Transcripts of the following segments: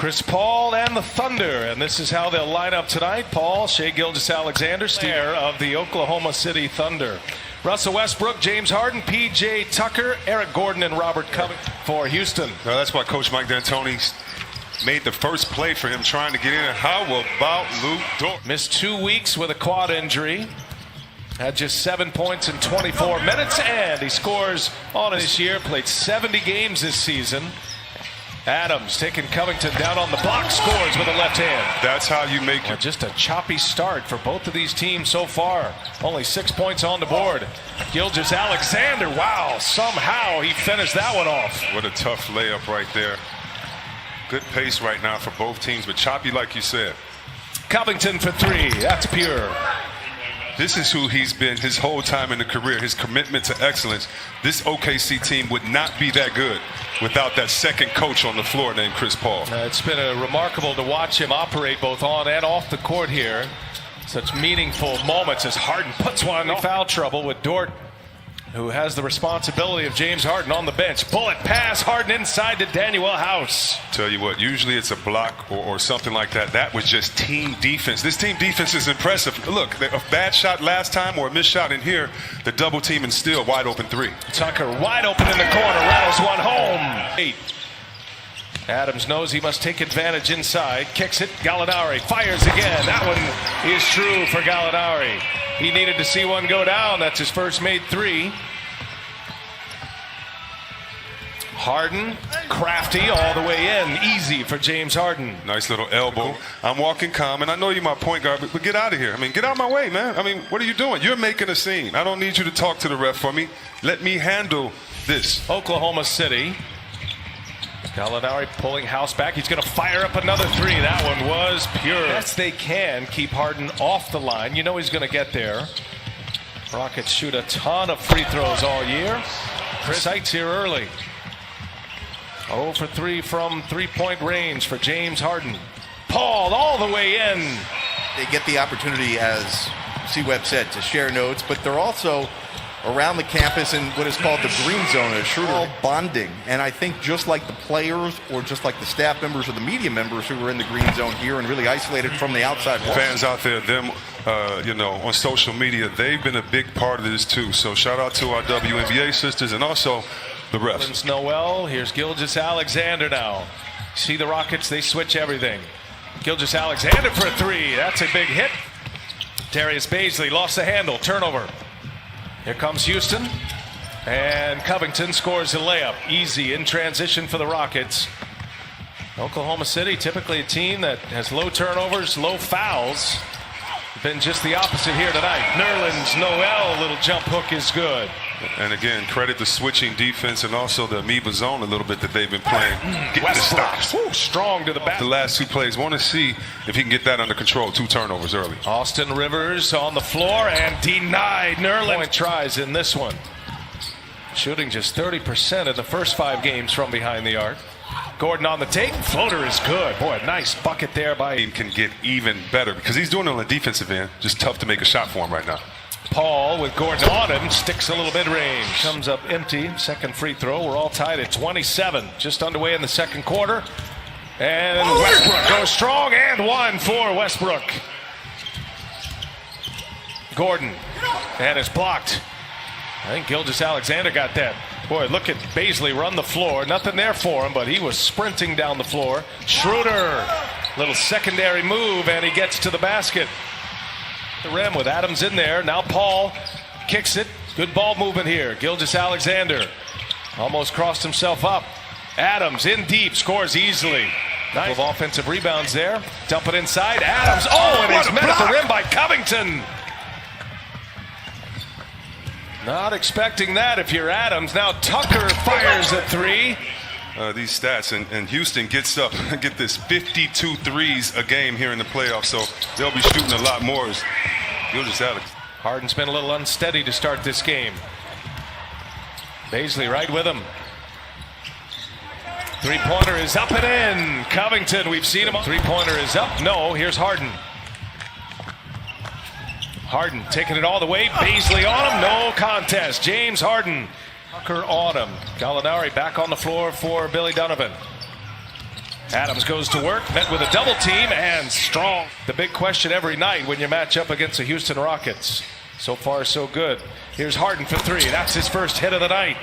Chris Paul and the Thunder, and this is how they'll line up tonight. Paul, Shai Gilgeous-Alexander, steer of the Oklahoma City Thunder. Russell Westbrook, James Harden, P.J. Tucker, Eric Gordon, and Robert Covington for Houston. Now that's why Coach Mike D'Antoni made the first play for him, trying to get in. And how about Luke Dort? Missed 2 weeks with a quad injury. Had just 7 points in 24 minutes, and he scores on this year. Played 70 games this season. Adams taking Covington down on the block, scores with a left hand. That's how you make it. Just a choppy start for both of these teams so far. Only 6 points on the board. Gilgeous-Alexander, wow, somehow he finished that one off. What a tough layup right there. Good pace right now for both teams, but choppy like you said. Covington for three, that's pure. This is who he's been his whole time in the career, his commitment to excellence. This OKC team would not be that good without that second coach on the floor named Chris Paul. It's been remarkable to watch him operate both on and off the court here. Such meaningful moments as Harden puts one in foul trouble with Dort, who has the responsibility of James Harden on the bench. Bullet pass, Harden inside to Daniel House. Tell you what, usually it's a block or something like that. That was just team defense. This team defense is impressive. Look, a bad shot last time or a missed shot in here, the double team and still wide open three. Tucker wide open in the corner, rattles one home. 8. Adams knows he must take advantage inside, kicks it, Gallinari fires again. That one is true for Gallinari. He needed to see one go down. That's his first made three. Harden, crafty all the way in. Easy for James Harden. Nice little elbow. I'm walking calm, and I know you're my point guard, but get out of here. I mean, get out of my way, man. I mean, what are you doing? You're making a scene. I don't need you to talk to the ref for me. Let me handle this. Oklahoma City. Gallinari pulling House back. He's going to fire up another three. That one was pure. Yes, they can keep Harden off the line. You know he's going to get there. Rockets shoot a ton of free throws all year. Chris Sites here early. 0 for 3 from three-point range for James Harden. Paul all the way in. They get the opportunity, as C-Webb said, to share notes, but they're also around the campus in what is called the green zone, a shooter bonding. And I think just like the players or just like the staff members or the media members who were in the green zone here and really isolated from the outside world. Fans out there, them, on social media, they've been a big part of this too. So shout out to our WNBA sisters and also the refs. Noel, here's Gilgeous-Alexander now. See the Rockets, they switch everything. Gilgeous-Alexander for a three. That's a big hit. Darius Baisley lost the handle. Turnover. Here comes Houston, and Covington scores a layup. Easy in transition for the Rockets. Oklahoma City, typically a team that has low turnovers, low fouls. Been just the opposite here tonight. Nerlens Noel, little jump hook is good. And again, credit the switching defense and also the amoeba zone a little bit that they've been playing. Getting the stops. Strong to the back. The last two plays, want to see if he can get that under control. 2 turnovers early. Austin Rivers on the floor and denied. Nerlens tries in this one. Shooting just 30% in the first 5 games from behind the arc. Gordon on the take. Floater is good. Boy, nice bucket there by. He can get even better because he's doing it on the defensive end. Just tough to make a shot for him right now. Paul with Gordon on him, sticks a little mid-range. Comes up empty, second free throw. We're all tied at 27, just underway in the second quarter. And Westbrook goes strong, and one for Westbrook. Gordon, and it's blocked. I think Gilgeous-Alexander got that. Boy, look at Baisley run the floor. Nothing there for him, but he was sprinting down the floor. Schroeder, little secondary move, and he gets to the basket. The rim with Adams in there. Now Paul kicks it. Good ball movement here. Gilgeous-Alexander almost crossed himself up. Adams in deep, scores easily. Nice offensive rebounds there. Dump it inside. Adams. Oh, and he's met at the rim by Covington. Not expecting that if you're Adams. Now Tucker fires a three. These stats, and Houston gets up, get this 52 threes a game here in the playoffs, so they'll be shooting a lot more. Gilgeous-Alexander. Harden's been a little unsteady to start this game. Baisley right with him. Three-pointer is up and in. Covington, we've seen him. Three-pointer is up. No, here's Harden. Harden taking it all the way. Baisley on him. No contest. James Harden. Tucker on him. Gallinari back on the floor for Billy Donovan. Adams goes to work, met with a double team, and strong. The big question every night when you match up against the Houston Rockets. So far, so good. Here's Harden for three. That's his first hit of the night.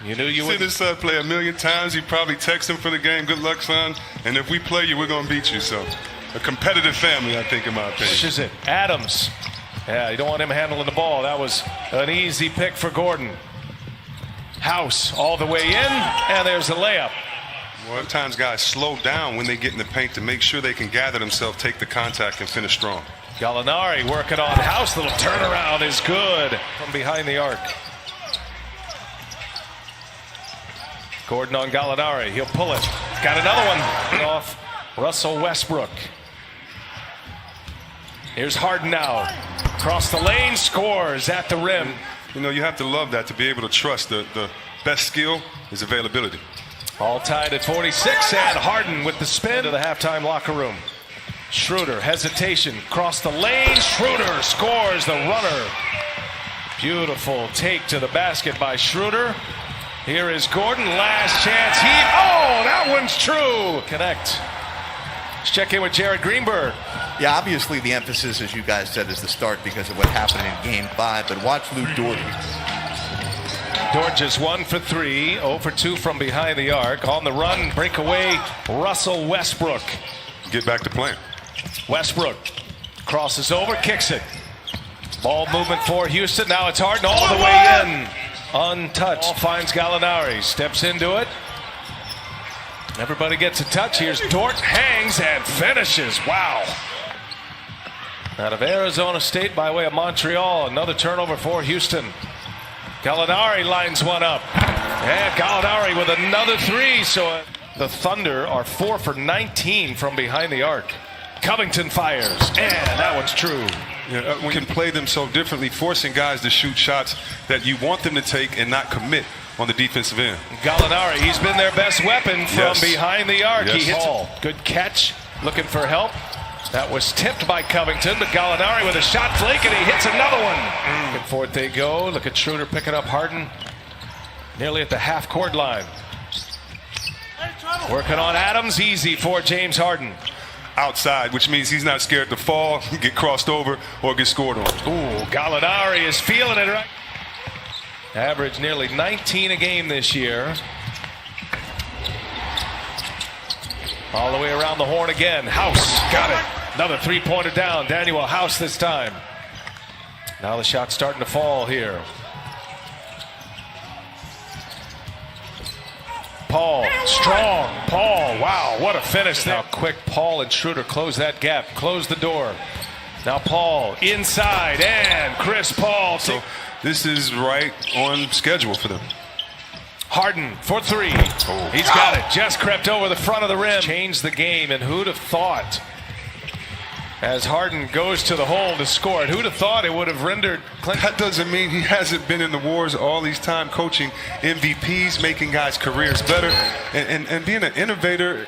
You knew you would. Seen his son play a million times. You probably text him for the game. Good luck, son. And if we play you, we're going to beat you. So a competitive family, I think, in my opinion. Pushes it. Adams. Yeah, you don't want him handling the ball. That was an easy pick for Gordon. House all the way in, and there's the layup. Well, at times guys slow down when they get in the paint to make sure they can gather themselves, take the contact, and finish strong. Gallinari working on House. Little turnaround is good from behind the arc. Gordon on Gallinari. He'll pull it. Got another one off Russell Westbrook. Here's Harden now. Across the lane, scores at the rim. You know, you have to love that, to be able to trust the best skill is availability. All tied at 46, and Harden with the spin to the halftime locker room. Schroeder, hesitation, across the lane. Schroeder scores the runner. Beautiful take to the basket by Schroeder. Here is Gordon, last chance. Oh, that one's true. Connect. Let's check in with Jared Greenberg. Yeah, obviously the emphasis, as you guys said, is the start because of what happened in Game 5, but watch Luke Dort. Dort just 1 for 3, 0 for 2 from behind the arc. On the run, breakaway, Russell Westbrook. Get back to playing. Westbrook crosses over, kicks it. Ball movement for Houston. Now it's Harden all the way in. Untouched. Ball finds Gallinari. Steps into it. Everybody gets a touch. Here's Dort. Hangs and finishes. Wow. Out of Arizona State by way of Montreal. Another turnover for Houston. Gallinari lines one up. And Gallinari with another three. So the Thunder are 4 for 19 from behind the arc. Covington fires, and that one's true. Yeah, we can play them so differently, forcing guys to shoot shots that you want them to take and not commit on the defensive end. Gallinari, he's been their best weapon from Yes. behind the arc. Yes. He hits it. Good catch, looking for help. That was tipped by Covington, but Gallinari with a shot flake, and he hits another one. Back and forth they go. Look at Schroeder picking up Harden nearly at the half-court line. Working on Adams, easy for James Harden. Outside, which means he's not scared to fall, get crossed over, or get scored on. Ooh, Gallinari is feeling it right. Average nearly 19 a game this year. All the way around the horn again. House got it. Another three-pointer down. Daniel House this time. Now the shot's starting to fall here. Paul, strong. Paul, wow, what a finish there. How quick Paul and Schroeder close that gap, close the door. Now Paul inside, and Chris Paul. So this is right on schedule for them. Harden for three. Oh. He's got it. Just crept over the front of the rim. Changed the game, and who'd have thought? As Harden goes to the hole to score it, who'd have thought it would have rendered Clinton? That doesn't mean he hasn't been in the wars all these time, coaching MVPs, making guys' careers better, and being an innovator.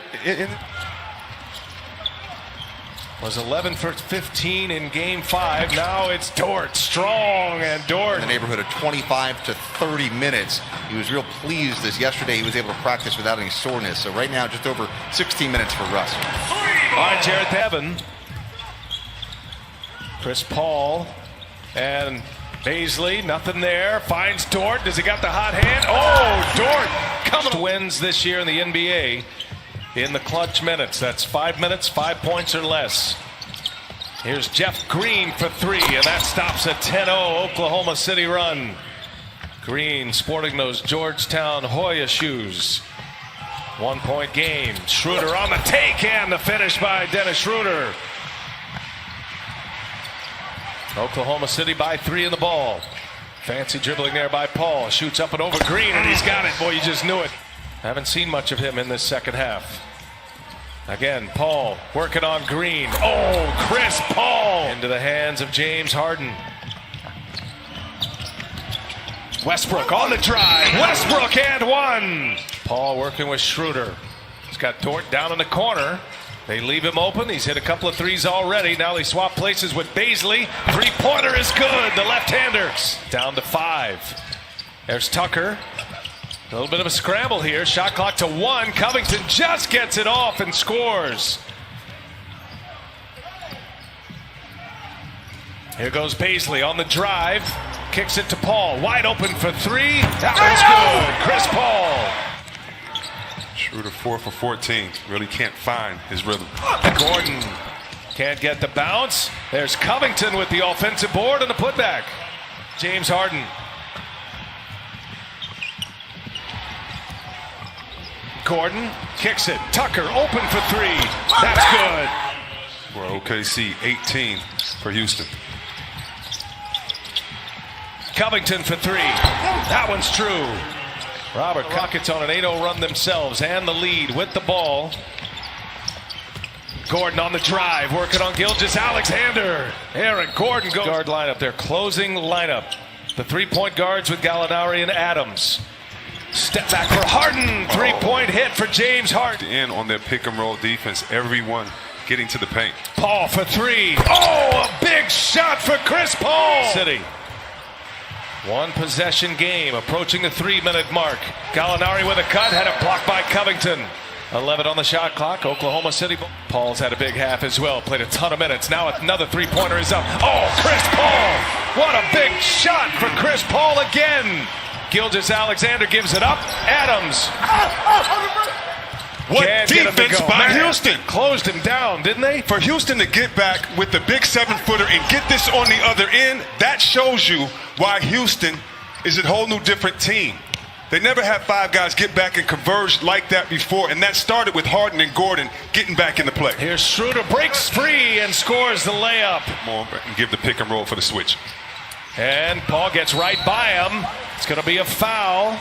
Was 11 for 15 in Game 5. Now it's Dort, strong, and Dort. In the neighborhood of 25 to 30 minutes. He was real pleased this yesterday. He was able to practice without any soreness. So right now, just over 16 minutes for Russ. All right, Jared Bevan. Chris Paul and Baisley, nothing there. Finds Dort. Does he got the hot hand? Oh, Dort coming. Wins this year in the NBA in the clutch minutes. That's 5 minutes, 5 points or less. Here's Jeff Green for three, and that stops a 10-0 Oklahoma City run. Green sporting those Georgetown Hoya shoes. 1 point game. Schroeder on the take, and the finish by Dennis Schroeder. Oklahoma City by 3 in the ball. Fancy dribbling there by Paul. Shoots up and over Green, and he's got it. Boy, you just knew it. Haven't seen much of him in this second half. Again, Paul working on Green. Oh, Chris Paul! Into the hands of James Harden. Westbrook on the drive. Westbrook and one! Paul working with Schroeder. He's got Dort down in the corner. They leave him open. He's hit a couple of threes already. Now they swap places with Baisley. Three-pointer is good. The left-hander down to 5. There's Tucker. little bit of a scramble here. Shot clock to 1. Covington just gets it off and scores. Here goes Paisley on the drive. Kicks it to Paul. Wide open for 3. That one's good. Chris Paul. Schroeder 4 for 14. Really can't find his rhythm. Gordon can't get the bounce. There's Covington with the offensive board and the putback. James Harden. Gordon kicks it. Tucker open for 3. That's good. For OKC, 18 for Houston. Covington for 3. That one's true. Robert Cockett's on an 8-0 run themselves and the lead with the ball. Gordon on the drive, working on Gilgeous-Alexander. Aaron Gordon goes. Guard lineup, their closing lineup. The 3-point guards with Gallinari and Adams. Step back for Harden. 3-point hit for James Harden. In on their pick and roll defense, everyone getting to the paint. Paul for 3. Oh, a big shot for Chris Paul. City. One possession game, approaching the 3-minute mark. Gallinari with a cut, had it blocked by Covington. 11 on the shot clock. Oklahoma City. Paul's had a big half as well. Played a ton of minutes. Now another 3-pointer is up. Oh, Chris Paul! What a big shot for Chris Paul again. Gilgeous-Alexander gives it up. Adams. What Can't get him to defense go. by Man, Houston? Closed him down, didn't they? For Houston to get back with the big 7-footer and get this on the other end, that shows you why Houston is a whole new different team. They never had 5 guys get back and converge like that before, and that started with Harden and Gordon getting back in the play. Here's Schroeder, breaks free and scores the layup. More and give the pick and roll for the switch. And Paul gets right by him. It's going to be a foul.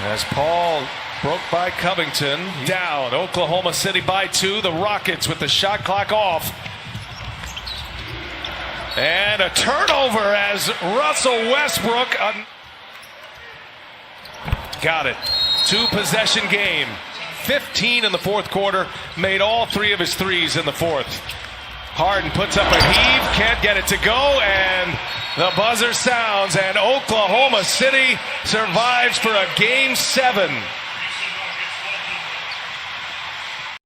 As Paul broke by Covington. Down. Oklahoma City by 2. The Rockets with the shot clock off. And a turnover as Russell Westbrook. Got it. 2-possession game. 15 in the fourth quarter. Made all 3 of his threes in the fourth. Harden puts up a heave. Can't get it to go. And the buzzer sounds. And Oklahoma City survives for a Game 7.